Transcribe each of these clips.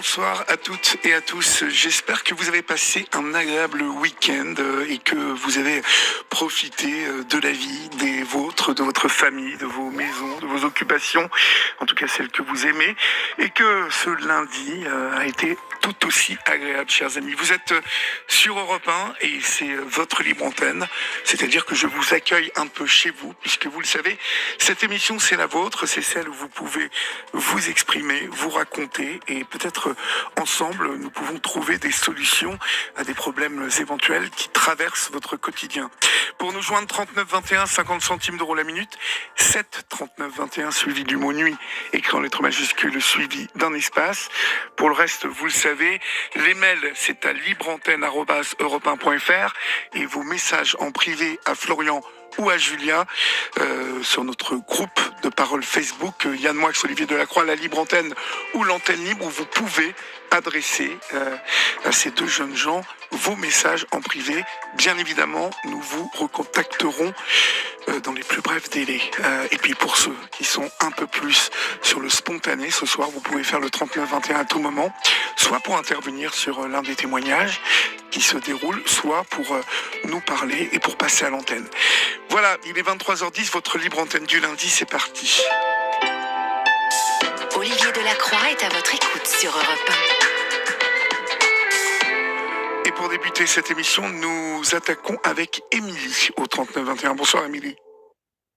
bonsoir à toutes et à tous. J'espère que vous avez passé un agréable week-end et que vous avez profité de la vie des vôtres, de votre famille, de vos maisons, de vos occupations, en tout cas celles que vous aimez, et que ce lundi a été tout aussi agréable, chers amis. Vous êtes sur Europe 1 et c'est votre libre antenne, c'est-à-dire que je vous accueille un peu chez vous, puisque vous le savez, cette émission c'est la vôtre, c'est celle où vous pouvez vous exprimer, vous raconter et peut-être ensemble nous pouvons trouver des solutions à des problèmes éventuels qui traversent votre quotidien. Pour nous joindre 39 21 50 centimes d'euros la minute, 7 39 21 suivi du mot nuit, écrit en lettres majuscules suivi d'un espace. Pour le reste, vous le savez, les mails c'est à libreantenne@europe1.fr et vos messages en privé à Florian ou à Julia sur notre groupe de parole Facebook Yann Moix, Olivier Delacroix, la Libre Antenne ou l'Antenne Libre, où vous pouvez adresser à ces deux jeunes gens vos messages en privé. Bien évidemment, nous vous recontacterons dans les plus brefs délais. Et puis pour ceux qui sont un peu plus sur le spontané, ce soir, vous pouvez faire le 39-21 à tout moment, soit pour intervenir sur l'un des témoignages qui se déroulent, soit pour nous parler et pour passer à l'antenne. Voilà, il est 23h10, votre libre antenne du lundi, c'est parti. Olivier Delacroix est à votre écoute sur Europe 1. Et pour débuter cette émission, nous attaquons avec Émilie au 39-21. Bonsoir Émilie.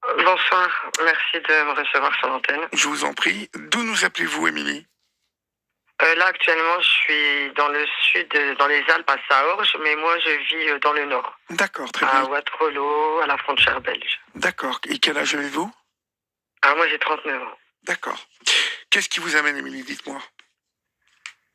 Bonsoir, merci de me recevoir sur l'antenne. Je vous en prie. D'où nous appelez-vous Émilie ? Là actuellement je suis dans le sud, dans les Alpes à Saorge, mais moi je vis dans le nord. D'accord, très bien. À Waterloo, à la frontière belge. D'accord, et quel âge avez-vous ? Moi j'ai 39 ans. D'accord. Qu'est-ce qui vous amène Émilie, dites-moi ?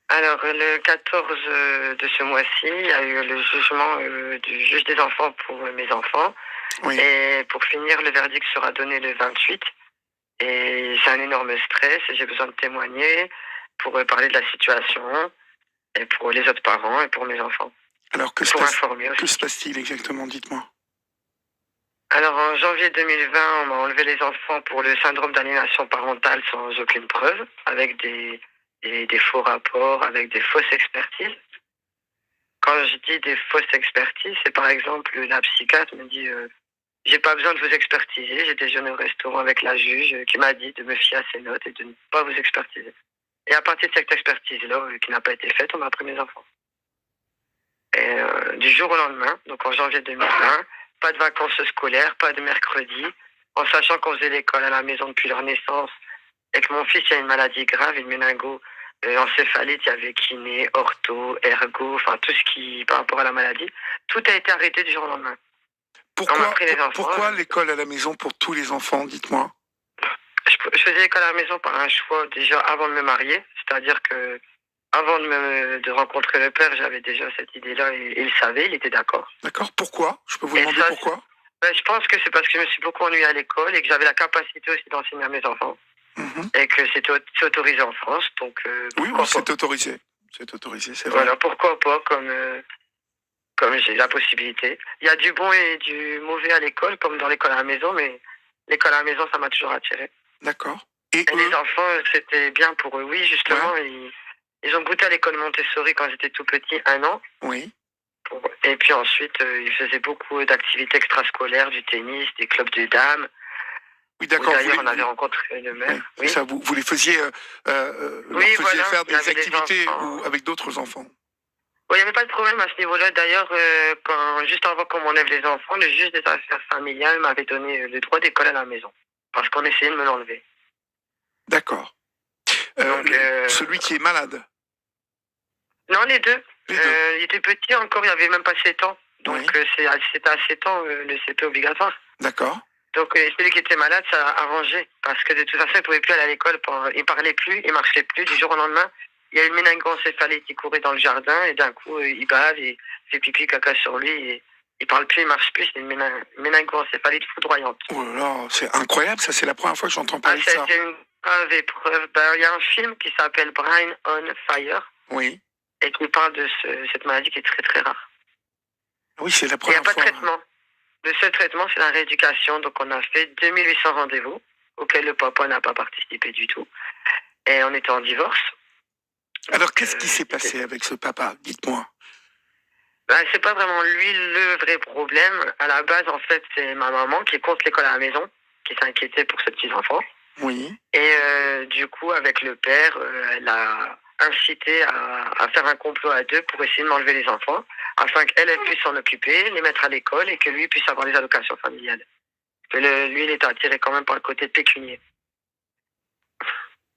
Alors le 14 de ce mois-ci, il y a eu le jugement du juge des enfants pour mes enfants. Oui. Et pour finir, le verdict sera donné le 28. Et c'est un énorme stress, j'ai besoin de témoigner pour parler de la situation, et pour les autres parents, et pour mes enfants. Alors, que se passe-t-il exactement, dites-moi. Alors, en janvier 2020, on m'a enlevé les enfants pour le syndrome d'aliénation parentale sans aucune preuve, avec des faux rapports, avec des fausses expertises. Quand je dis des fausses expertises, c'est par exemple, la psychiatre me dit j'ai pas besoin de vous expertiser, j'ai déjeuné au restaurant avec la juge qui m'a dit de me fier à ses notes et de ne pas vous expertiser. Et à partir de cette expertise-là, qui n'a pas été faite, on m'a pris mes enfants. Et du jour au lendemain, donc en janvier 2020, pas de vacances scolaires, pas de mercredi, en sachant qu'on faisait l'école à la maison depuis leur naissance, et que mon fils a une maladie grave, une méningo-encéphalite, il y avait kiné, ortho, ergo, enfin tout ce qui, par rapport à la maladie, tout a été arrêté du jour au lendemain. Pourquoi l'école à la maison pour tous les enfants, dites-moi ? Je faisais l'école à la maison par un choix déjà avant de me marier, c'est-à-dire que avant de rencontrer le père, j'avais déjà cette idée-là et il savait, il était d'accord. D'accord, pourquoi ? Je peux vous demander pourquoi ? Je pense que c'est parce que je me suis beaucoup ennuyé à l'école et que j'avais la capacité aussi d'enseigner à mes enfants. Et que c'est autorisé en France, donc oui, c'est autorisé. C'est autorisé, c'est vrai. Voilà, pourquoi pas, comme j'ai la possibilité. Il y a du bon et du mauvais à l'école, comme dans l'école à la maison, mais l'école à la maison, ça m'a toujours attiré. D'accord. Et les enfants, c'était bien pour eux. Oui, justement, ouais. Ils ont goûté à l'école Montessori quand j'étais tout petit, 1 an. Oui. Et puis ensuite, ils faisaez beaucoup d'activités extrascolaires, du tennis, des clubs de dames. Oui, d'accord. D'ailleurs, on avait rencontré le maire. Oui. Ça, vous les faisiez, faire des activités avec d'autres enfants. Oui, il n'y avait pas de problème à ce niveau-là. D'ailleurs, juste avant qu'on m'enlève les enfants, le juge des affaires familiales m'avait donné le droit d'école à la maison. Parce qu'on essayait de me l'enlever. D'accord. Celui qui est malade. Non, les deux. Il était petit encore, il n'avait même pas 7 ans. Donc c'était à 7 ans le CP obligatoire. D'accord. Donc celui qui était malade, ça a arrangé. Parce que de toute façon, il ne pouvait plus aller à l'école. Il ne parlait plus, il ne marchait plus. Du jour au lendemain, il y a une méningo-encéphalite qui courait dans le jardin. Et d'un coup, il bave, il fait pipi, caca sur lui. Et il ne parle plus, il ne marche plus. C'est une méningo-encéphalite foudroyante. Oh là là, c'est incroyable. Ça, c'est la première fois que j'entends parler de ça. C'est une grave épreuve. Il y a un film qui s'appelle Brain on Fire. Oui. Et qui parle de cette maladie qui est très très rare. Oui, c'est la première fois. Il n'y a pas de traitement. Le seul traitement, c'est la rééducation. Donc, on a fait 2800 rendez-vous auxquels le papa n'a pas participé du tout. Et on était en divorce. Alors, qu'est-ce qui s'est c'était- passé avec ce papa? Dites-moi. c'est pas vraiment lui le vrai problème. À la base, en fait, c'est ma maman qui est contre l'école à la maison, qui s'inquiétait pour ses petits-enfants. Oui. Et du coup, avec le père, elle a incité à faire un complot à deux pour essayer de m'enlever les enfants, afin qu'elle elle puisse s'en occuper, les mettre à l'école et que lui puisse avoir les allocations familiales. Lui, il était attiré quand même par le côté pécunier.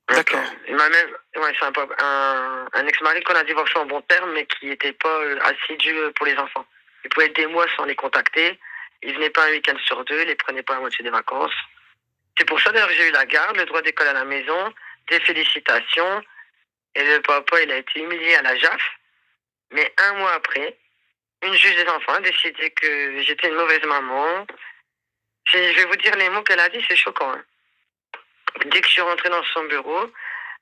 Donc, D'accord. il m'a même, ouais, c'est un ex-mari qu'on a divorcé en bon terme, mais qui n'était pas assidu pour les enfants. Il pouvait être des mois sans les contacter. Il venait pas un week-end sur deux, il les prenait pas à moitié des vacances. C'est pour ça d'ailleurs que j'ai eu la garde, le droit d'école à la maison, des félicitations. Et le papa, il a été humilié à la JAF. Mais un mois après, une juge des enfants a décidé que j'étais une mauvaise maman. Je vais vous dire les mots qu'elle a dit, c'est choquant. Hein. Dès que je suis rentrée dans son bureau,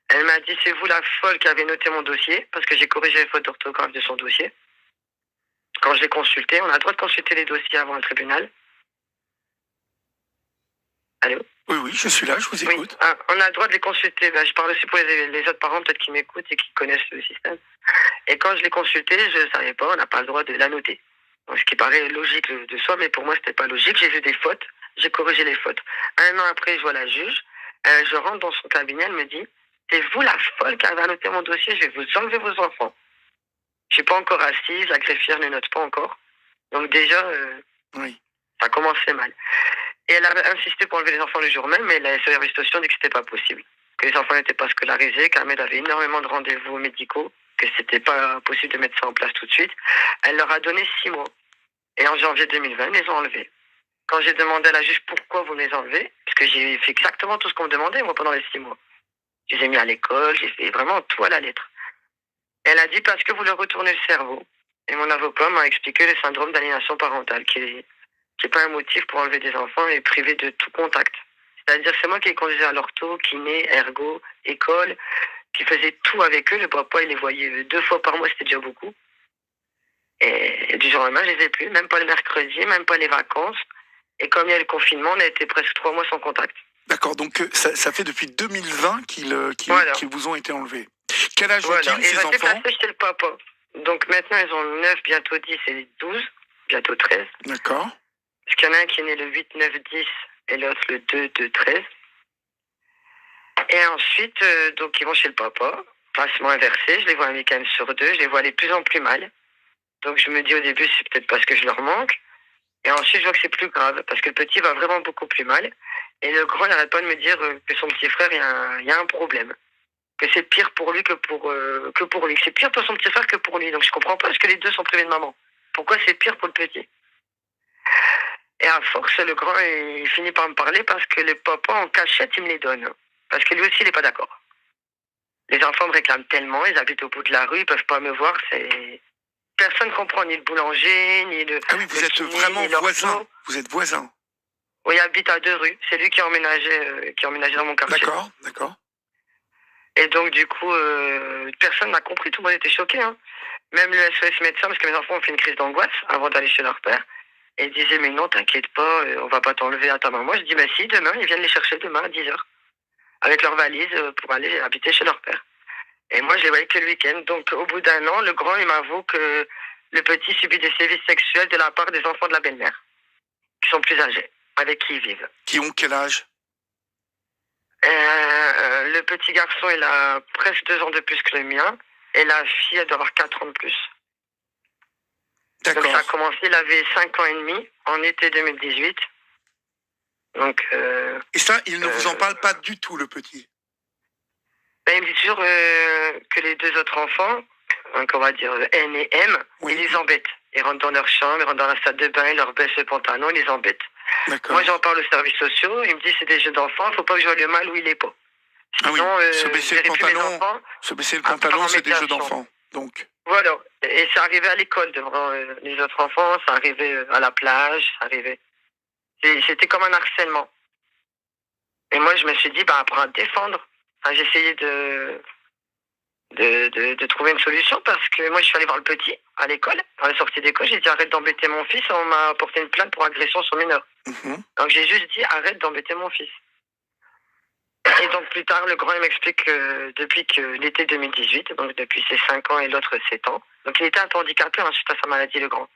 elle m'a dit c'est vous la folle qui avez noté mon dossier, parce que j'ai corrigé les fautes d'orthographe de son dossier. Quand je l'ai consulté, on a le droit de consulter les dossiers avant le tribunal. Allô? Oui, oui, je suis là, je vous Oui, écoute. on a le droit de les consulter. Je parle aussi pour les autres parents peut-être qui m'écoutent et qui connaissent le système. Et quand je l'ai consulté, je ne savais pas, on n'a pas le droit de la noter. Donc, ce qui paraît logique de soi, mais pour moi, c'était pas logique. J'ai vu des fautes, j'ai corrigé les fautes. Un an après, je vois la juge. Je rentre dans son cabinet, elle me dit c'est vous la folle qui avez annoté mon dossier, je vais vous enlever vos enfants. Je suis pas encore assise, la greffière ne note pas encore. Donc déjà, Oui. ça commençait mal. Et elle avait insisté pour enlever les enfants le jour même, mais la service de situation dit que c'était pas possible. Que les enfants n'étaient pas scolarisés, qu'Ahmed avait énormément de rendez-vous médicaux, que c'était pas possible de mettre ça en place tout de suite. Elle leur a donné 6 mois. Et en janvier 2020, ils les ont enlevés. Quand j'ai demandé à la juge pourquoi vous les enlevez, parce que j'ai fait exactement tout ce qu'on me demandait, moi, pendant les 6 mois. Je les ai mis à l'école, j'ai fait vraiment tout à la lettre. Et elle a dit parce que vous leur retournez le cerveau. Et mon avocat m'a expliqué le syndrome d'aliénation parentale, qui est pas un motif pour enlever des enfants et priver de tout contact. C'est-à-dire c'est moi qui les conduisais à l'ortho, kiné, ergo, école, qui faisais tout avec eux. Le papa, il les voyait 2 fois par mois, c'était déjà beaucoup. Et du jour au lendemain, je les ai plus, même pas le mercredi, même pas les vacances. Et comme il y a le confinement, on a été presque 3 mois sans contact. D'accord, donc ça fait depuis 2020 qu'ils Voilà. vous ont été enlevés. Quel âge Voilà. ont-ils, Et ces je restais enfants? placée chez le papa. Donc maintenant, ils ont 9, bientôt 10 et 12, bientôt 13. D'accord. Parce qu'il y en a un qui est né le 8, 9, 10 et l'autre le 2, 2, 13. Et ensuite, donc ils vont chez le papa, placement inversé, je les vois un week-end sur deux, je les vois aller de plus en plus mal. Donc je me dis au début, c'est peut-être parce que je leur manque. Et ensuite, je vois que c'est plus grave, parce que le petit va vraiment beaucoup plus mal. Et le grand, il n'arrête pas de me dire que son petit frère, il y a un problème. Que c'est pire pour lui que pour lui. Que c'est pire pour son petit frère que pour lui. Donc je comprends pas parce que les deux sont privés de maman. Pourquoi c'est pire pour le petit? Et à force, le grand, il finit par me parler parce que le papa, en cachette, il me les donne. Parce que lui aussi, il n'est pas d'accord. Les enfants me réclament tellement, ils habitent au bout de la rue, ils peuvent pas me voir, c'est... Personne ne comprend, ni le boulanger, ni le... Ah oui, vous le êtes kiné, vraiment ni l'ortho. voisins. Vous êtes voisins. Oui, il habite à 2 rues. C'est lui qui a emménagé dans mon quartier. D'accord, d'accord. Et donc, du coup, personne n'a compris. Tout le monde était choqué. Hein. Même le SOS médecin, parce que mes enfants ont fait une crise d'angoisse avant d'aller chez leur père. Et ils disaient, mais non, t'inquiète pas, on va pas t'enlever à ta maman. Je dis, mais si, demain, ils viennent les chercher demain à 10h. Avec leur valise pour aller habiter chez leur père. Et moi, je les voyais que le week-end. Donc, au bout d'un an, le grand, il m'avoue que le petit subit des sévices sexuels de la part des enfants de la belle-mère, qui sont plus âgés, avec qui ils vivent. Qui ont quel âge? Le petit garçon, il a presque 2 ans de plus que le mien. Et la fille, elle doit avoir 4 ans de plus. Donc, D'accord. ça a commencé, il avait 5 ans et demi, en été 2018. Donc, Et ça, il ne vous en parle pas du tout, le petit? il me dit toujours que les 2 autres enfants, qu'on va dire N et M, Oui. ils les embêtent. Ils rentrent dans leur chambre, ils rentrent dans la salle de bain, ils leur baissent le pantalon, ils les embêtent. D'accord. Moi, j'en parle aux services sociaux, ils me disent c'est des jeux d'enfants, faut pas que je vois le mal où il est pas. Ah oui, Sinon, se baisser je le verrai plus mes pantalon, enfants. c'est des jeux médiation. d'enfants. Donc, Voilà. Et ça arrivait à l'école devant les autres enfants, ça arrivait à la plage, ça arrivait. C'était comme un harcèlement. Et moi, je me suis dit, apprends à te défendre. J'ai essayé de trouver une solution parce que moi, je suis allé voir le petit à l'école, à la sortie d'école. J'ai dit, arrête d'embêter mon fils. On m'a porté une plainte pour agression sur mineur. mhm. Donc, j'ai juste dit, arrête d'embêter mon fils. Et donc plus tard, le grand il m'explique que depuis que l'été 2018, donc depuis ses 5 ans et l'autre 7 ans, donc il était un peu handicapé suite à sa maladie, le grand.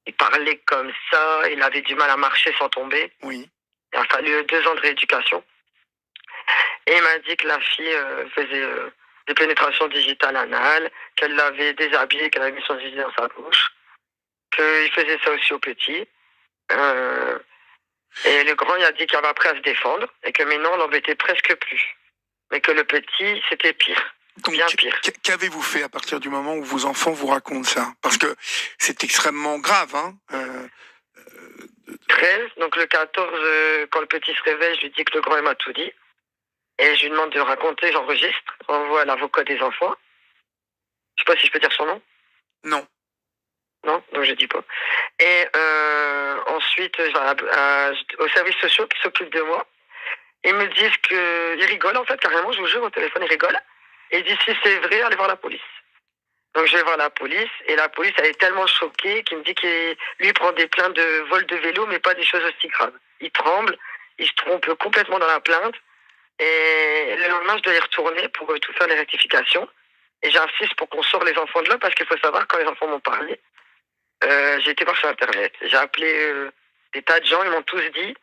Il parlait comme ça, il avait du mal à marcher sans tomber. Oui. Il a fallu 2 ans de rééducation. Et il m'a dit que la fille faisait des pénétrations digitales anales, qu'elle l'avait déshabillé, qu'elle avait mis son zizi dans sa bouche, qu'il faisait ça aussi au petit. Et le grand, il a dit qu'il avait appris à se défendre et que maintenant, on l'embêtait presque plus. Mais que le petit, c'était pire. Donc, bien pire. Qu'avez-vous fait à partir du moment où vos enfants vous racontent ça? Parce que c'est extrêmement grave, hein. 13, donc le 14, quand le petit se réveille, je lui dis que le grand, il m'a tout dit. Et je lui demande de raconter, j'enregistre, j'envoie à l'avocat des enfants. Je sais pas si je peux dire son nom. Non. Non, donc je dis pas. Et ensuite, aux services sociaux qui s'occupent de moi, ils me disent qu'ils rigolent en fait, carrément, je vous jure, au téléphone, ils rigolent. Et ils disent si c'est vrai, allez voir la police. Donc je vais voir la police, et la police, elle est tellement choquée qu'il me dit qu'il lui prend des plaintes de vol de vélo, mais pas des choses aussi graves. Il tremble, il se trompe complètement dans la plainte, et le lendemain, je dois y retourner pour tout faire les rectifications. Et j'insiste pour qu'on sorte les enfants de là, parce qu'il faut savoir, quand les enfants m'ont parlé, j'ai été voir sur Internet. J'ai appelé des tas de gens, ils m'ont tous dit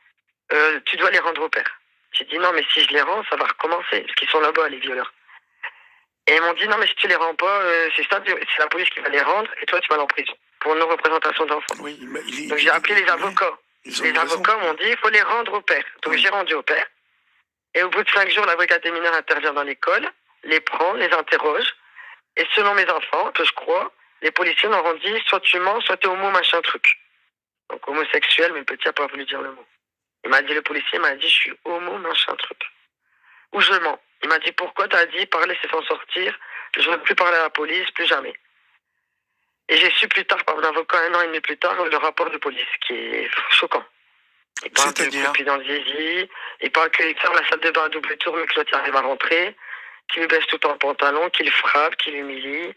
tu dois les rendre au père. J'ai dit non, mais si je les rends, ça va recommencer, parce qu'ils sont là-bas, les violeurs. Et ils m'ont dit non, mais si tu les rends pas, c'est la police qui va les rendre, et toi, tu vas aller en prison pour non-représentation d'enfants. Oui, donc j'ai appelé les avocats. Les avocats m'ont dit il faut les rendre au père. Donc j'ai rendu au père. Et au bout de 5 jours, la brigade des mineurs intervient dans l'école, les prend, les interroge. Et selon mes enfants, que je crois, les policiers m'ont dit soit tu mens, soit tu es homo, machin truc. Donc homosexuel, mais le petit n'a pas voulu dire le mot. Le policier m'a dit je suis homo, machin truc. Ou je mens. Il m'a dit pourquoi t'as dit parler c'est s'en sortir, je ne veux plus parler à la police, plus jamais. Et j'ai su plus tard par mon avocat, 1 an et demi plus tard, le rapport de police qui est choquant. Il parle de couper dans le zizi, il parle qu'il ferme la salle de bain à double tour, mais que l'autre arrive à rentrer, qu'il lui baisse tout le temps le pantalon, qu'il frappe, qu'il l'humilie,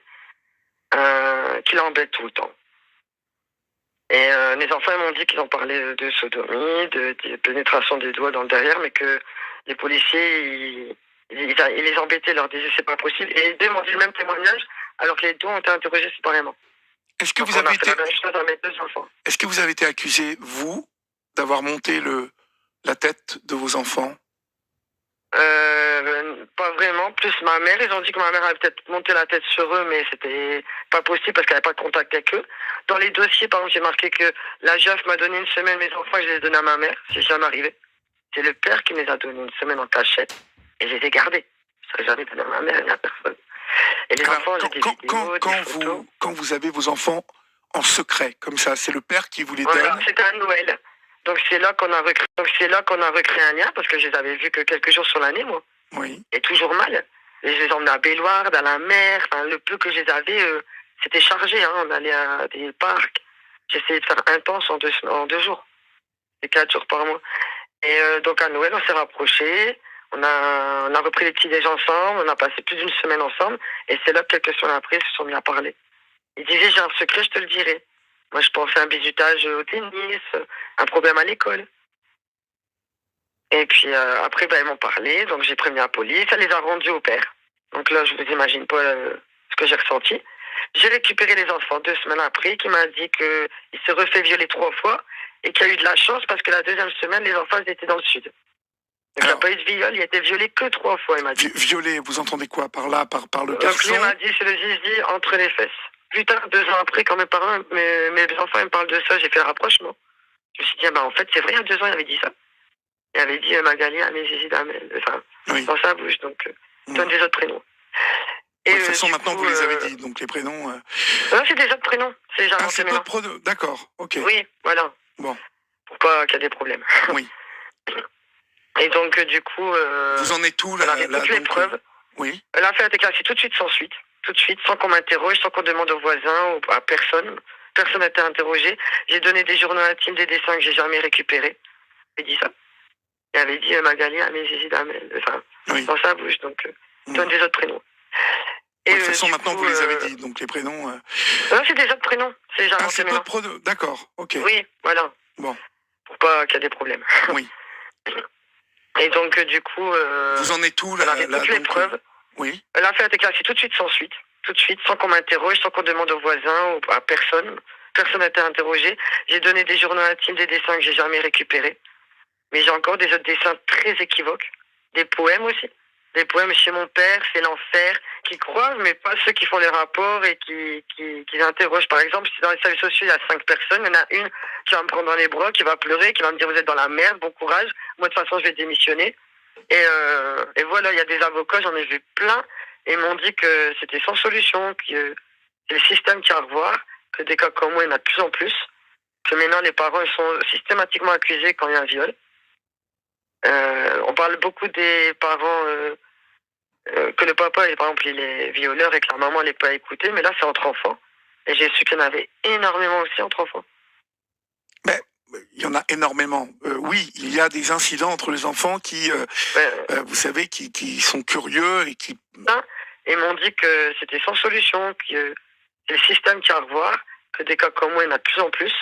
qu'il l'embête tout le temps. Et les enfants ils m'ont dit qu'ils ont parlé de sodomie, de pénétration des doigts dans le derrière, mais que les policiers, ils les embêtaient, leur disaient c'est pas possible. Et les deux m'ont dit le même témoignage, alors que les deux ont été interrogés séparément. Est-ce que vous avez été accusé, vous, d'avoir monté la tête de vos enfants? Pas vraiment, plus ma mère. Ils ont dit que ma mère avait peut-être monté la tête sur eux, mais c'était pas possible parce qu'elle n'avait pas de contact avec eux. Dans les dossiers, par exemple, j'ai marqué que la JAF m'a donné 1 semaine mes enfants et je les ai donnés à ma mère. C'est jamais arrivé. C'est le père qui me les a donnés 1 semaine en cachette et je les ai gardés. Je ne jamais donné à ma mère ni à personne. Et les enfants, j'ai des vidéos, des photos. Quand vous avez vos enfants en secret, comme ça, c'est le père qui vous les donne? C'était à Noël. Donc c'est là qu'on a recréé un lien, parce que je les avais vus que quelques jours sur l'année, moi. Oui. Et toujours mal. Et je les emmenais à Bellouard, à la mer, enfin, le peu que je les avais, c'était chargé, hein. On allait à des parcs. J'essayais de faire intense en 2 jours. Et 4 jours par mois. Et donc à Noël, on s'est rapprochés. On a repris les petits déj ensemble. On a passé plus d'1 semaine ensemble. Et c'est là que quelques semaines après, ils se sont mis à parler. Ils disaient, j'ai un secret, je te le dirai. Moi, je pensais à un bizutage au tennis, un problème à l'école. Et puis après, ils m'ont parlé, donc j'ai prévenu la police, elle les a rendus au père. Donc là, je vous imagine pas ce que j'ai ressenti. J'ai récupéré les enfants 2 semaines après, qui m'a dit qu'il s'est refait violer 3 fois et qu'il a eu de la chance parce que la 2e semaine, les enfants ils étaient dans le sud. Donc il n'y a pas eu de viol, il a été violé que 3 fois, il m'a dit. Violé, vous entendez quoi par là, par le garçon? Il m'a dit c'est le zizi entre les fesses. Plus tard, 2 ans après, quand mes enfants ils me parlent de ça, j'ai fait le rapprochement. Je me suis dit, en fait, c'est vrai, il y a 2 ans, il avait dit ça. Il avait dit Magali à mes zizi d'Amel, enfin, oui. Dans sa bouche, donc, donne des autres prénoms. Et de toute façon, maintenant, vous les avez dit, donc les prénoms... Non, c'est des autres prénoms. C'est d'autres prénoms, d'accord, ok. Oui, voilà. Bon. Pour pas qu'il y ait des problèmes. Oui. Et donc, du coup... vous en êtes où, là? On avait toutes les preuves. Oui. L'affaire a été classée tout de suite, sans suite. Tout de suite, sans qu'on m'interroge, sans qu'on demande aux voisins ou à personne. Personne n'a été interrogé. J'ai donné des journaux intimes, des dessins que j'ai jamais récupérés. J'ai dit ça. Il avait dit Magali à mes zizi d'Amel, enfin, dans sa bouche, donc donne des autres prénoms. Et de toute façon, maintenant, vous les avez dit, donc les prénoms... Non, c'est des autres prénoms. C'est d'autres prénoms, d'accord, ok. Oui, voilà. Bon. Pour pas qu'il y ait des problèmes. Oui. Et donc, du coup, Vous en êtes où on là, avait toutes les preuves. Oui. L'affaire a été classée tout de suite sans suite. Tout de suite, sans qu'on m'interroge, sans qu'on demande aux voisins ou à personne. Personne n'a été interrogé. J'ai donné des journaux intimes, des dessins que j'ai jamais récupérés. Mais j'ai encore des autres dessins très équivoques. Des poèmes aussi. Des poèmes chez mon père, c'est l'enfer, qui croisent, mais pas ceux qui font les rapports et qui interrogent. Par exemple, si dans les services sociaux, il y a 5 personnes, il y en a une qui va me prendre dans les bras, qui va pleurer, qui va me dire vous êtes dans la merde, bon courage. Moi, de toute façon, je vais démissionner. Et voilà, il y a des avocats, j'en ai vu plein, et ils m'ont dit que c'était sans solution, que c'est le système qui a à revoir, que des cas comme moi, il y en a de plus en plus, que maintenant les parents ils sont systématiquement accusés quand il y a un viol. On parle beaucoup des parents que le papa, par exemple, il est violeur et que la maman n'est pas écoutée, mais là c'est entre enfants. Et j'ai su qu'il y en avait énormément aussi entre enfants. Ben, il y en a énormément. Oui, il y a des incidents entre les enfants qui, vous savez, qui sont curieux et qui... Et ils m'ont dit que c'était sans solution, que c'est le système qui a à revoir, que des cas comme moi, il y en a de plus en plus,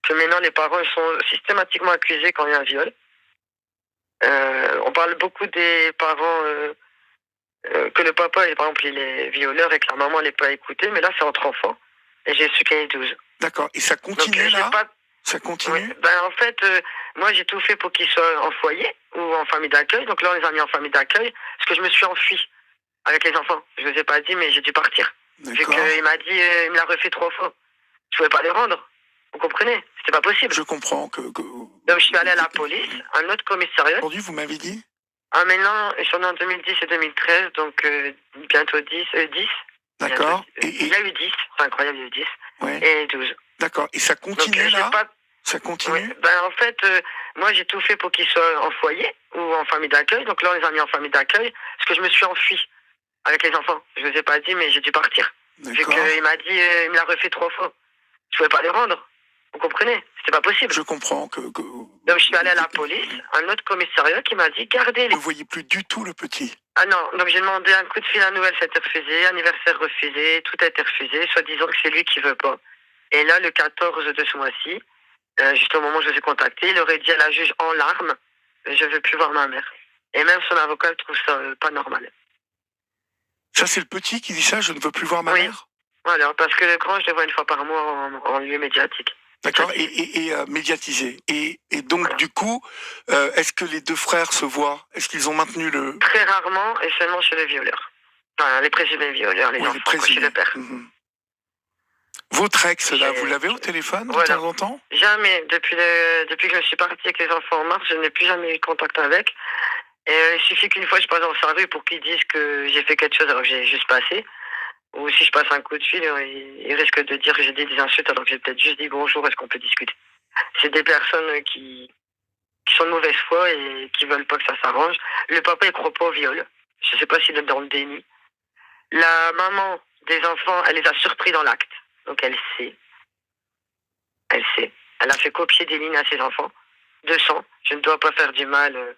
que maintenant les parents ils sont systématiquement accusés quand il y a un viol. On parle beaucoup des parents que le papa, par exemple, il est violeur et que la maman n'est pas écoutée, mais là c'est entre enfants. Et j'ai su qu'il y en a 12. D'accord. Et ça continue donc, là pas... Ça continue Oui. Ben, en fait, moi j'ai tout fait pour qu'ils soient en foyer ou en famille d'accueil. Donc là on les a mis en famille d'accueil parce que je me suis enfui avec les enfants. Je ne vous ai pas dit, mais j'ai dû partir. Vu qu'il m'a dit, il me l'a refait 3 fois. Je ne pouvais pas les rendre. Vous comprenez? C'était pas possible. Je comprends que... Donc je suis allé à la police, à un autre commissariat. Aujourd'hui, vous m'avez dit maintenant, ils sont nés en 2010 et 2013, donc bientôt 10. D'accord. Il y a eu 10, c'est incroyable, il y a eu 10. Ouais. Et 12. D'accord. Et ça continue donc, là pas... Ça continue Oui. Ben, en fait, moi j'ai tout fait pour qu'ils soient en foyer ou en famille d'accueil. Donc là on les a mis en famille d'accueil parce que je me suis enfui avec les enfants. Je ne vous ai pas dit, mais j'ai dû partir. Vu qu'il m'a dit, il me l'a refait 3 fois. Je ne pouvais pas les rendre. Vous comprenez? C'était pas possible. Je comprends que... Donc je suis allé à la police, un autre commissariat qui m'a dit, gardez-les. Vous ne voyez plus du tout le petit? Ah non, donc j'ai demandé un coup de fil à Noël, ça a été refusé, anniversaire refusé, tout a été refusé, soit disant que c'est lui qui veut pas. Et là, le 14 de ce mois-ci, juste au moment où je vous ai contacté, il aurait dit à la juge en larmes, je veux plus voir ma mère. Et même son avocat trouve ça pas normal. Ça, c'est le petit qui dit ça, je ne veux plus voir ma mère? Voilà, parce que le grand, je le vois 1 fois par mois en lieu médiatique. D'accord, et médiatisé. Et donc, voilà. Du coup, est-ce que les 2 frères se voient? Est-ce qu'ils ont maintenu le... Très rarement, et seulement chez les violeurs. Enfin, les présumés violeurs, les enfants, chez le père. Mmh. Votre ex, là, vous l'avez au téléphone de temps en temps? Jamais. Depuis que je suis partie avec les enfants en mars, je n'ai plus jamais eu contact avec. Et il suffit qu'une fois je passe dans sa rue pour qu'ils disent que j'ai fait quelque chose alors que j'ai juste passé. Ou si je passe un coup de fil, ils risquent de dire que j'ai dit des insultes alors que j'ai peut-être juste dit bonjour, est-ce qu'on peut discuter? C'est des personnes qui sont de mauvaise foi et qui veulent pas que ça s'arrange. Le papa, il croit pas au viol. Je sais pas s'il est dans le déni. La maman des enfants, elle les a surpris dans l'acte. Donc elle sait. Elle sait. Elle a fait copier des lignes à ses enfants. 200. Je ne dois pas faire du mal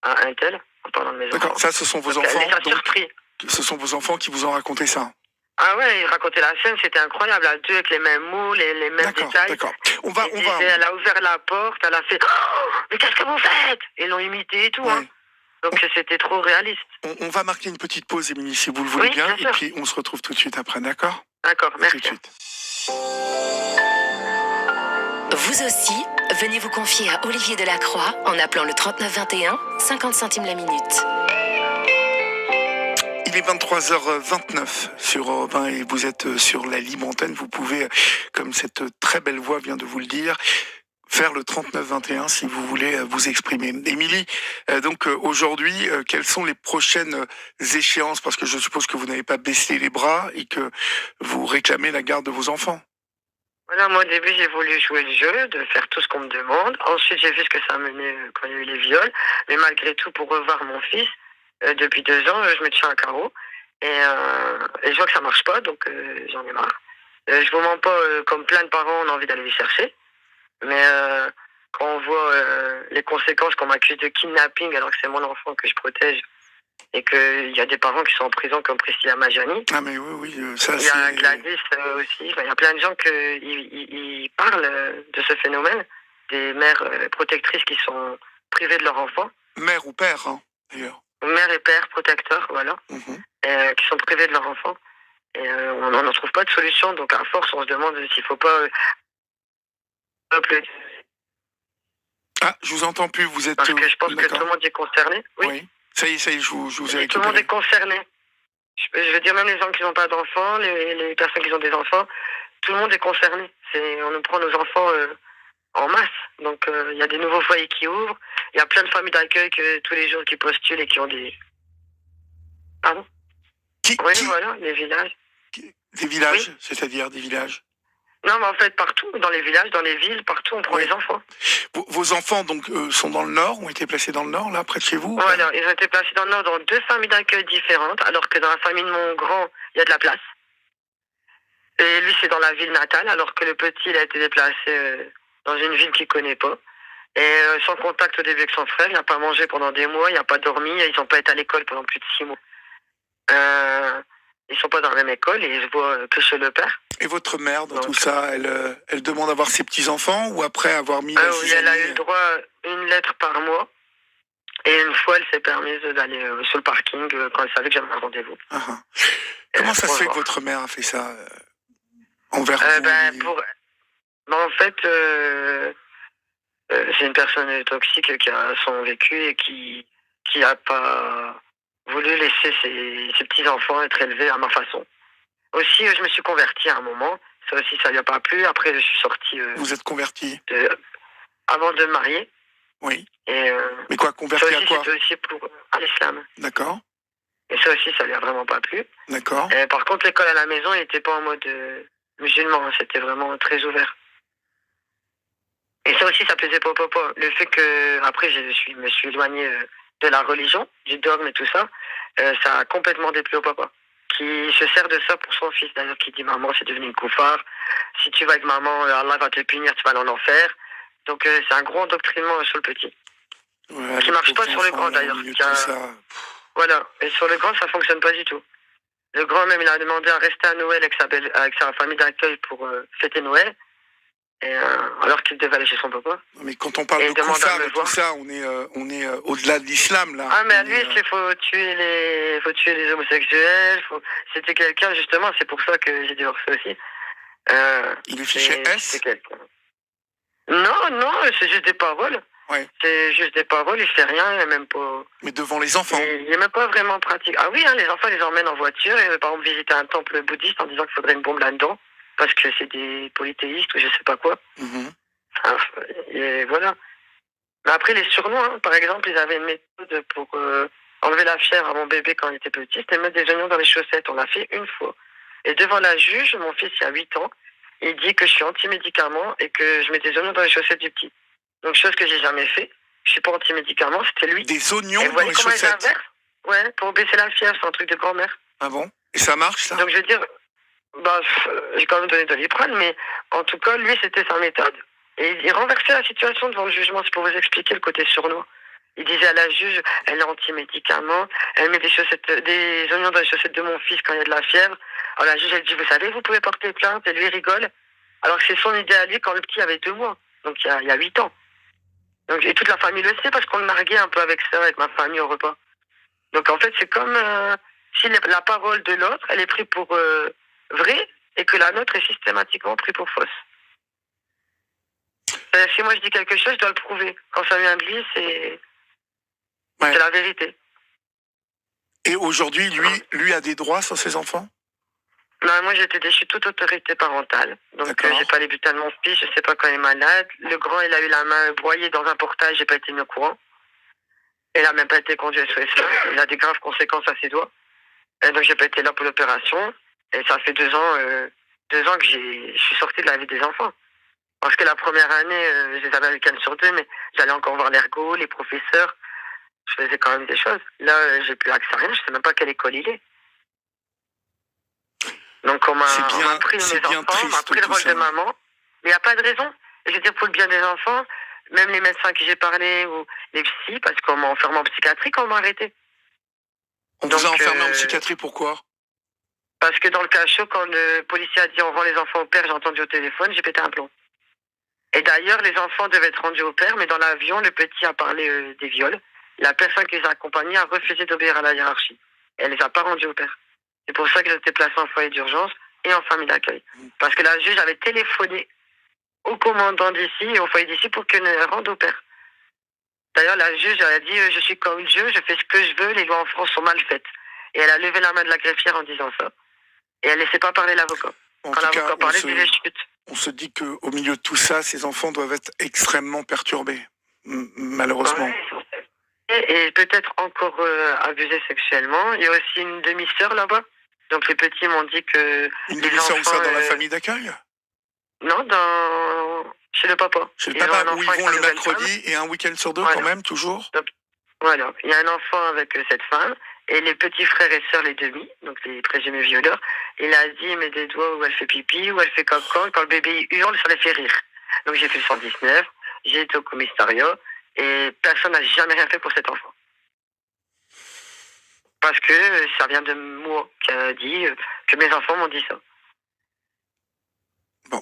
à un tel, en parlant de mes enfants. D'accord, ça, ce sont vos donc, enfants. Elle les a surpris. Ce sont vos enfants qui vous ont raconté ça? Ah ouais, ils racontaient la scène, c'était incroyable, à 2 avec les mêmes mots, les mêmes détails. D'accord. Elle a ouvert la porte, elle a fait oh, mais qu'est-ce que vous faites? Ils l'ont imité et tout, hein. Donc c'était trop réaliste. On va marquer une petite pause, Émilie, si vous le voulez bien et puis on se retrouve tout de suite après, d'accord? D'accord, merci. Tout de suite. Vous aussi, venez vous confier à Olivier Delacroix en appelant le 3921, 50 centimes la minute. Il est 23h29 sur Europe 1 et vous êtes sur la libre antenne. Vous pouvez, comme cette très belle voix vient de vous le dire, faire le 3921 si vous voulez vous exprimer. Émilie, donc aujourd'hui, quelles sont les prochaines échéances? Parce que je suppose que vous n'avez pas baissé les bras et que vous réclamez la garde de vos enfants. Voilà, moi au début j'ai voulu jouer le jeu, de faire tout ce qu'on me demande. Ensuite j'ai vu ce que ça menait quand il y a eu les viols. Mais malgré tout, pour revoir mon fils, depuis 2 ans, je me tiens à carreau. Et je vois que ça marche pas, donc j'en ai marre. Je vous mens pas, comme plein de parents, on a envie d'aller les chercher. Mais quand on voit les conséquences, qu'on m'accuse de kidnapping alors que c'est mon enfant que je protège, et qu'il y a des parents qui sont en prison comme Priscilla Majani. Ah mais oui, ça c'est... Il y a Gladys aussi, il y a plein de gens qui parlent de ce phénomène, des mères protectrices qui sont privées de leur enfant. Mère ou père, hein, d'ailleurs. Mère et père protecteurs, voilà, Mhm. qui sont privés de leur enfant. Et on n'en trouve pas de solution, donc à force, on se demande s'il faut pas appeler. Ah, je vous entends plus, vous êtes... Parce que je pense que tout d'accord. le monde est concerné. Oui, Oui. Ça y est, je vous ai et tout le monde est récupéré. concerné. Je veux dire, même les gens qui n'ont pas d'enfants, les personnes qui ont des enfants, tout le monde est concerné. On nous prend nos enfants en masse. Donc, il y a des nouveaux foyers qui ouvrent. Il y a plein de familles d'accueil tous les jours qui postulent et qui ont des... Pardon? Oui, voilà, les villages. Des villages, Oui. c'est-à-dire des villages. Non, mais en fait, partout, dans les villages, dans les villes, partout, on prend les enfants. Vos enfants, donc, sont dans le Nord, ont été placés dans le Nord, là, près de chez vous? Voilà, ils ont été placés dans le Nord dans 2 familles d'accueil différentes, alors que dans la famille de mon grand, il y a de la place. Et lui, c'est dans la ville natale, alors que le petit, il a été déplacé dans une ville qu'il connaît pas. Et sans contact au début avec son frère, il n'a pas mangé pendant des mois, il n'a pas dormi, ils n'ont pas été à l'école pendant plus de 6 mois. Ils sont pas dans la même école et ils se voient que chez le père. Et votre mère, dans tout ça, elle demande d'avoir ses petits-enfants ou après avoir mis la Oui, elle a eu zizanie le droit à une lettre par mois. Et une fois, elle s'est permise d'aller sur le parking quand elle savait que j'avais un rendez-vous. Comment ça se fait que votre mère a fait ça envers vous? En fait, c'est une personne toxique qui a son vécu et qui a pas voulu laisser ses petits-enfants être élevés à ma façon. Aussi, je me suis converti à un moment. Ça aussi, ça lui a pas plu. Après, je suis sorti... Vous êtes converti? Avant de me marier. Oui. Et, mais quoi, converti à quoi? C'était aussi pour l'islam. D'accord. Et ça aussi, ça lui a vraiment pas plu. D'accord. Par contre, l'école à la maison, il n'était pas en mode musulman. C'était vraiment très ouvert. Et ça aussi, ça plaisait pas au papa. Le fait que, après, me suis éloigné de la religion, du dogme et tout ça, ça a complètement déplu au papa. Qui se sert de ça pour son fils, d'ailleurs, qui dit maman, c'est devenu une koufar. Si tu vas avec maman, Allah va te punir, tu vas aller en enfer. Donc, c'est un gros endoctrinement sur le petit. Ouais, qui marche pas sur le grand, d'ailleurs. Voilà. Et sur le grand, ça fonctionne pas du tout. Le grand, même, il a demandé à rester à Noël avec sa famille d'accueil pour fêter Noël. Et, alors qu'il devait aller chez son papa. Mais quand on parle de koufar et tout ça, on est au-delà de l'islam, là. Ah, mais à lui, il faut tuer les homosexuels. C'était quelqu'un, justement, c'est pour ça que j'ai divorcé aussi. Il est fiché S? Non, c'est juste des paroles. Ouais. C'est juste des paroles, il fait rien, il n'est même pas... Mais devant les enfants. Il n'est même pas vraiment pratique. Ah oui, les enfants, les emmènent en voiture et par exemple visiter un temple bouddhiste en disant qu'il faudrait une bombe là-dedans parce que c'est des polythéistes ou je sais pas quoi. Et voilà. Mais après, les surnoms, hein, par exemple, ils avaient une méthode pour enlever la fièvre à mon bébé quand il était petit, c'était mettre des oignons dans les chaussettes. On l'a fait une fois. Et devant la juge, mon fils, il y a 8 ans, il dit que je suis anti-médicament et que je mets des oignons dans les chaussettes du petit. Donc, chose que j'ai jamais fait. Je suis pas anti-médicament, c'était lui. Des oignons dans les chaussettes? Ouais, pour baisser la fièvre, c'est un truc de grand-mère. Ah bon? Et ça marche, ça? Donc, je veux dire, j'ai quand même donné de Doliprane, mais en tout cas, lui, c'était sa méthode. Et il renversait la situation devant le jugement, c'est pour vous expliquer le côté sournois. Il disait à la juge, elle est anti-médicament, elle met des oignons dans les chaussettes de mon fils quand il y a de la fièvre. Alors la juge, elle dit, vous savez, vous pouvez porter plainte, et lui, il rigole. Alors que c'est son idée à lui quand le petit avait 2 mois, donc il y a 8 ans. Donc, et toute la famille le sait parce qu'on le narguait un peu avec ça, avec ma famille au repas. Donc en fait, c'est comme si la parole de l'autre, elle est prise pour vraie et que la nôtre est systématiquement prise pour fausse. Si moi je dis quelque chose, je dois le prouver. Quand ça vient de lui, c'est la vérité. Et aujourd'hui, lui a des droits sur ses enfants? Non, moi j'étais déchu de toute autorité parentale. Donc j'ai pas les butins de mon fils, je sais pas quand il est malade. Le grand, il a eu la main broyée dans un portail, j'ai pas été mis au courant. Il a même pas été conduit à SOS. Il a des graves conséquences à ses doigts. Et donc j'ai pas été là pour l'opération. Et ça fait 2 ans, 2 ans que je suis sorti de la vie des enfants. Parce que la première année, je les avais un week-end sur 2, mais j'allais encore voir l'ergo, les professeurs. Je faisais quand même des choses. Là, j'ai plus accès à rien, je sais même pas quelle école il est. Donc on m'a pris mes enfants, on m'a pris le rôle de maman. Mais il n'y a pas de raison. Je veux dire, pour le bien des enfants, même les médecins qui j'ai parlé, ou les psys, parce qu'on m'a enfermé en psychiatrie quand on m'a arrêté. On vous a enfermé en psychiatrie, pourquoi? Parce que dans le cachot, quand le policier a dit on rend les enfants au père, j'ai entendu au téléphone, j'ai pété un plomb. Et d'ailleurs, les enfants devaient être rendus au père, mais dans l'avion, le petit a parlé des viols. la personne qui les a accompagnés a refusé d'obéir à la hiérarchie. Elle les a pas rendus au père. C'est pour ça qu'ils ont été placés en foyer d'urgence et en famille d'accueil. Parce que la juge avait téléphoné au commandant d'ici et au foyer d'ici pour qu'ils les rendent au père. D'ailleurs, la juge elle a dit je suis comme Dieu, je fais ce que je veux, les lois en France sont mal faites. Et elle a levé la main de la greffière en disant ça. Et elle ne laissait pas parler l'avocat. En Quand tout cas, l'avocat parlait, disait chut. on se dit qu'au milieu de tout ça, ces enfants doivent être extrêmement perturbés, malheureusement. Et peut-être encore abusés sexuellement. Il y a aussi une demi-sœur là-bas. Donc les petits m'ont dit que... Une demi-sœur où ça, dans la famille d'accueil? Non, chez le papa. Chez le papa, où ils vont le mercredi et un week-end sur deux quand même, toujours? Donc, voilà, il y a un enfant avec cette femme. Et les petits frères et sœurs, les demi, donc les présumés violeurs, il a dit, il met des doigts où elle fait pipi, où elle fait caca, quand le bébé hurle, ça les fait rire. Donc j'ai fait le 119, j'ai été au commissariat, et personne n'a jamais rien fait pour cet enfant. Parce que ça vient de moi qui a dit que mes enfants m'ont dit ça. Bon.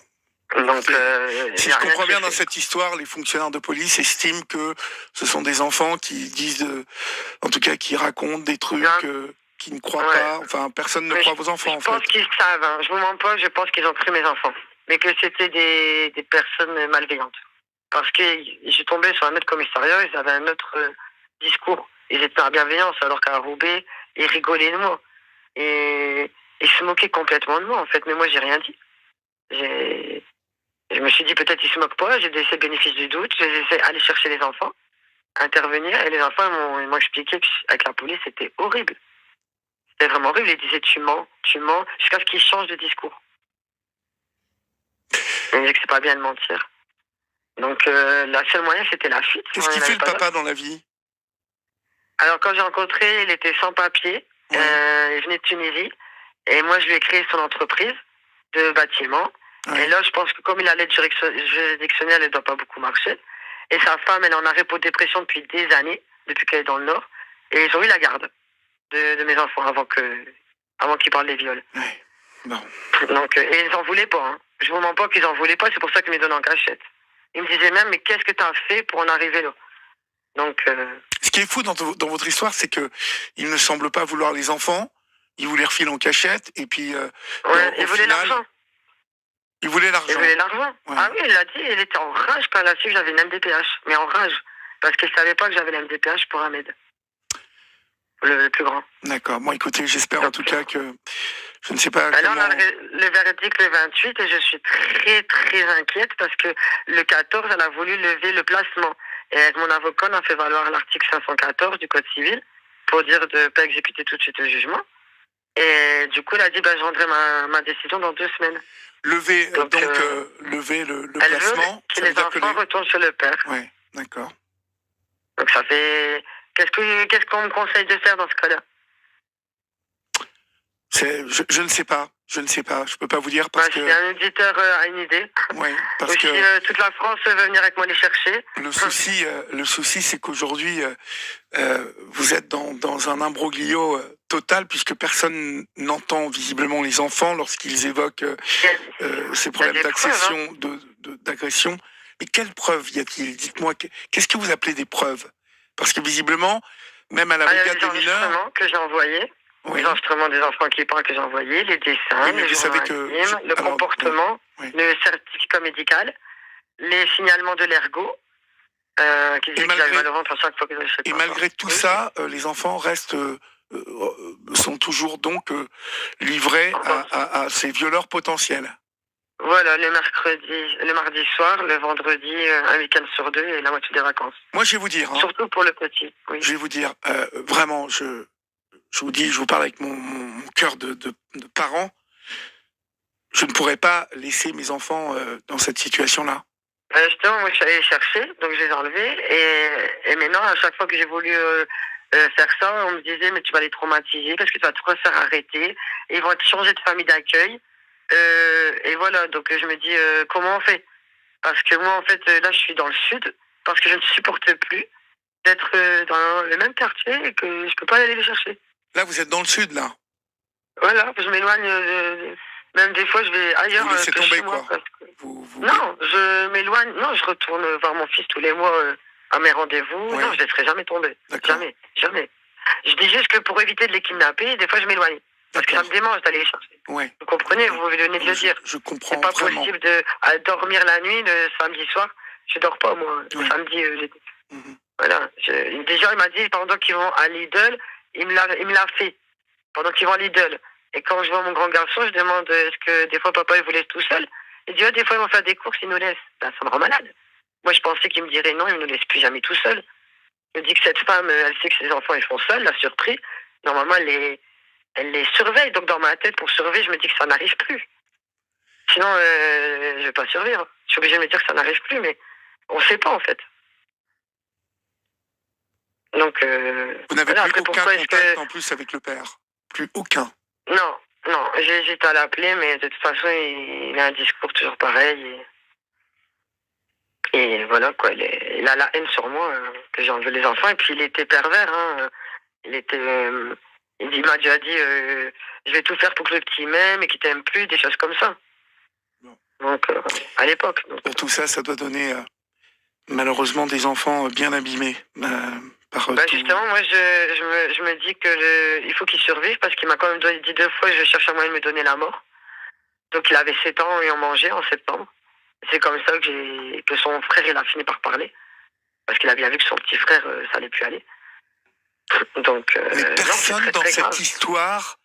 Donc, si je comprends bien dans cette histoire, les fonctionnaires de police estiment que ce sont des enfants qui disent, en tout cas, qui racontent des trucs, qui ne croient pas. Enfin, personne ne croit vos enfants, en fait. Je pense qu'ils savent. Hein. Je vous mens pas. Je pense qu'ils ont pris mes enfants, mais que c'était des personnes malveillantes. Parce que je suis tombé sur un autre commissariat. Ils avaient un autre discours. Ils étaient en bienveillance, alors qu'à Roubaix, ils rigolaient de moi et ils se moquaient complètement de moi, en fait. Mais moi, j'ai rien dit. Je me suis dit, peut-être ils se moquent pas, j'ai laissé le bénéfice du doute, j'ai laissé aller chercher les enfants, intervenir, et les enfants ils m'ont expliqué qu'avec la police, c'était horrible. C'était vraiment horrible, ils disaient tu mens, jusqu'à ce qu'ils changent de discours. Ils disaient que c'est pas bien de mentir. Donc, la seule moyen, c'était la fuite. Qu'est-ce qu'il fait le papa dans la vie? Alors, quand j'ai rencontré, il était sans papier, il venait de Tunisie, et moi, je lui ai créé son entreprise de bâtiment. Et là, je pense que comme il a l'aide juridictionnelle, elle ne doit pas beaucoup marcher. Et sa femme, elle est en arrêt pour dépression depuis des années, depuis qu'elle est dans le Nord. Et ils ont eu la garde de mes enfants avant qu'ils parlent des viols. Ouais. Bon. Donc, et ils n'en voulaient pas. Hein. Je ne vous mens pas qu'ils n'en voulaient pas, c'est pour ça qu'ils me donnent en cachette. Ils me disaient même, mais qu'est-ce que tu as fait pour en arriver là? Donc, ce qui est fou dans votre histoire, c'est qu'il ne semble pas vouloir les enfants. Il vous les refile en cachette. Et puis, il voulait l'argent. Il voulait l'argent. Il voulait l'argent. Ouais. Ah oui, il l'a dit, il était en rage quand il a su que j'avais une MDPH. Mais en rage. Parce qu'il ne savait pas que j'avais la MDPH pour Ahmed. Le plus grand. D'accord. Bon, écoutez, j'espère en tout cas que... Je ne sais pas là, comment... on a le verdict le 28 et je suis très, très inquiète parce que le 14, elle a voulu lever le placement. Et avec mon avocat, on a fait valoir l'article 514 du Code civil pour dire de ne pas exécuter tout de suite le jugement. Et du coup, elle a dit, je rendrai ma décision dans 2 semaines. Lever lever le placement, ça veut dire que les enfants retournent chez le père. Oui, d'accord. Donc ça fait... Qu'est-ce qu'on me conseille de faire dans ce cas-là? Je ne sais pas. Je ne sais pas. Je peux pas vous dire parce que... Si un auditeur a une idée. Oui, parce ou que... si toute la France veut venir avec moi les chercher. Le souci, c'est qu'aujourd'hui, vous êtes dans un imbroglio total puisque personne n'entend visiblement les enfants lorsqu'ils évoquent ces problèmes d'agression. Mais quelles preuves y a-t-il? Dites-moi, qu'est-ce que vous appelez des preuves? Parce que visiblement, même à la brigade des mineurs... Les enregistrements que j'ai envoyés. Oui. Les enregistrements des enfants qui parlent que j'ai envoyés, les dessins, les le comportement, le certificat médical, les signalements de l'ergo, qui disaient qu'ils avaient mal au ventre à chaque fois que j'achète. Et malgré tout ça, les enfants restent, sont toujours donc livrés à ces violeurs potentiels. Voilà, le mardi soir, le vendredi, un week-end sur 2 et la moitié des vacances. Moi, je vais vous dire. Hein, surtout pour le petit. Oui. Je vais vous dire, vraiment, je vous dis, je vous parle avec mon cœur de parent. Je ne pourrais pas laisser mes enfants dans cette situation-là. Justement, moi, je suis allé les chercher, donc je les ai enlevés. Et maintenant, à chaque fois que j'ai voulu faire ça, on me disait, mais tu vas les traumatiser parce que tu vas te refaire arrêter. Et ils vont te changer de famille d'accueil. Et voilà, donc je me dis, comment on fait? Parce que moi, en fait, là, je suis dans le sud, parce que je ne supporte plus d'être dans le même quartier et que je ne peux pas aller les chercher. Là, vous êtes dans le sud, là? Voilà, je m'éloigne, même des fois, je vais ailleurs. Vous laissez tomber, moi, quoi? Non, je m'éloigne, non, je retourne voir mon fils tous les mois à mes rendez-vous, Ouais. non, je laisserai jamais tomber. D'accord. Jamais, jamais. Je dis juste que pour éviter de les kidnapper, des fois je m'éloigne. Parce que ça me D'accord. démange d'aller les chercher. Ouais. Vous comprenez, D'accord. vous venez de le dire. Je comprends C'est pas vraiment. possible à dormir la nuit le samedi soir. Je dors pas, moi, le Ouais. samedi. Mhm. Voilà. Déjà, il m'a dit, pendant qu'ils vont à Lidl, il me l'a fait. Pendant qu'ils vont à Lidl. Et quand je vois mon grand garçon, je demande est-ce que des fois papa il vous laisse tout seul. Il dit des fois ils vont faire des courses, il nous laisse. Ben, ça me rend malade. Moi je pensais qu'il me dirait non, il ne nous laisse plus jamais tout seul. Il me dit que cette femme, elle sait que ses enfants ils font seuls, la surpris. Normalement elle les surveille. Donc dans ma tête, pour survivre, je me dis que ça n'arrive plus. Sinon, je vais pas survivre. Je suis obligé de me dire que ça n'arrive plus, mais on sait pas en fait. Donc, Vous n'avez voilà, plus après, aucun pourquoi est-ce contact que... en plus avec le père? Plus aucun. Non, non, j'hésite à l'appeler, mais de toute façon, il a un discours toujours pareil. Et voilà, quoi, il a la haine sur moi, que j'ai enlevé les enfants. Et puis, il était pervers, hein. Il m'a déjà dit, je vais tout faire pour que le petit m'aime et qu'il t'aime plus, des choses comme ça. Bon. Donc, à l'époque. Pour tout ça, ça doit donner malheureusement des enfants bien abîmés. Par Bah tout... justement, moi, je me dis que il faut qu'il survive parce qu'il m'a quand même dit 2 fois je cherche un moyen de me donner la mort. Donc, il avait 7 ans et on mangeait en septembre. C'est comme ça que son frère, il a fini par parler. Parce qu'il a bien vu que son petit frère, ça allait plus aller. Donc, Mais non, personne c'est très, dans très cette grave. histoire,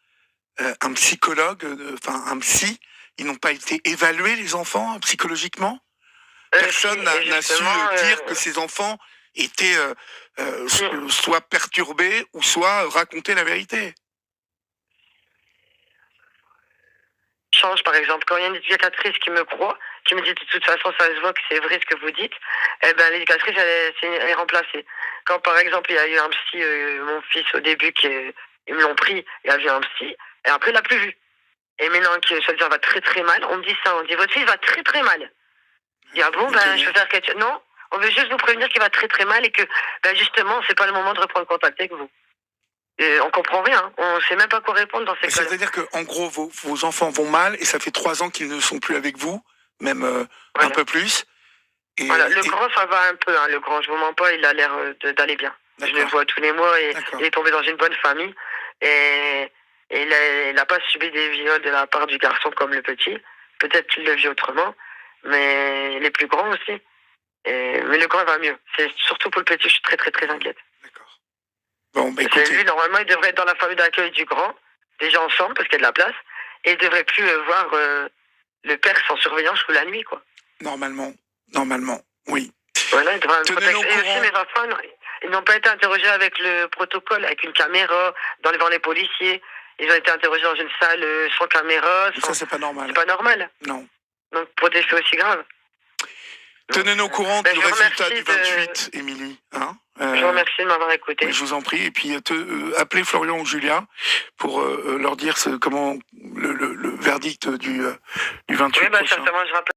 un psychologue, un psy, ils n'ont pas été évalués, les enfants, psychologiquement? Personne Si, n'a et su justement, dire que ces enfants étaient si. soit perturbés ou soit raconter la vérité. Change, par exemple, quand il y a une éducatrice qui me croit, qui me dit de toute façon ça se voit que c'est vrai ce que vous dites, eh ben l'éducatrice elle est remplacée. Quand par exemple il y a eu un psy, mon fils au début ils me l'ont pris, il a vu un psy, et après il l'a plus vu. Et maintenant que ça va très très mal, on me dit ça, on dit votre fils va très très mal. Je dis ah bon ben je veux faire quelque chose. Non, on veut juste vous prévenir qu'il va très très mal et que ben justement c'est pas le moment de reprendre contact avec vous. Et on comprend rien, on sait même pas quoi répondre dans ces cas-là. C'est-à-dire que, en gros, vos enfants vont mal et ça fait 3 ans qu'ils ne sont plus avec vous, même un Voilà. peu plus. Et, Voilà, le grand ça va un peu, hein, le grand je vous mens pas, il a l'air d'aller bien. Je le vois tous les mois et il est tombé dans une bonne famille et il n'a pas subi des viols de la part du garçon comme le petit. Peut-être qu'il le vit autrement, mais les plus grands aussi. Mais le grand va mieux. C'est surtout pour le petit, je suis très très très inquiète. D'accord. Bon, bah, écoutez... Lui, normalement, il devrait être dans la famille d'accueil du grand, déjà ensemble parce qu'il y a de la place, et il devrait plus voir le père sans surveillance ou la nuit, quoi. Normalement, oui. Voilà, il devrait me protéger. Tenez-nous au Et aussi, courant. mes enfants, non, ils n'ont pas été interrogés avec le protocole, avec une caméra, devant les policiers. Ils ont été interrogés dans une salle sans caméra. Ça, c'est pas normal. C'est pas normal. Non. Donc, pour des faits aussi graves. Tenez-nous au courant Ben, du je vous résultat remercie du 28, Émilie. Hein Je vous remercie de m'avoir écouté. Je vous en prie. Et puis, appelez Florian ou Julien pour leur dire comment le verdict du 28 Oui, ben, prochain. certainement, je rappelle.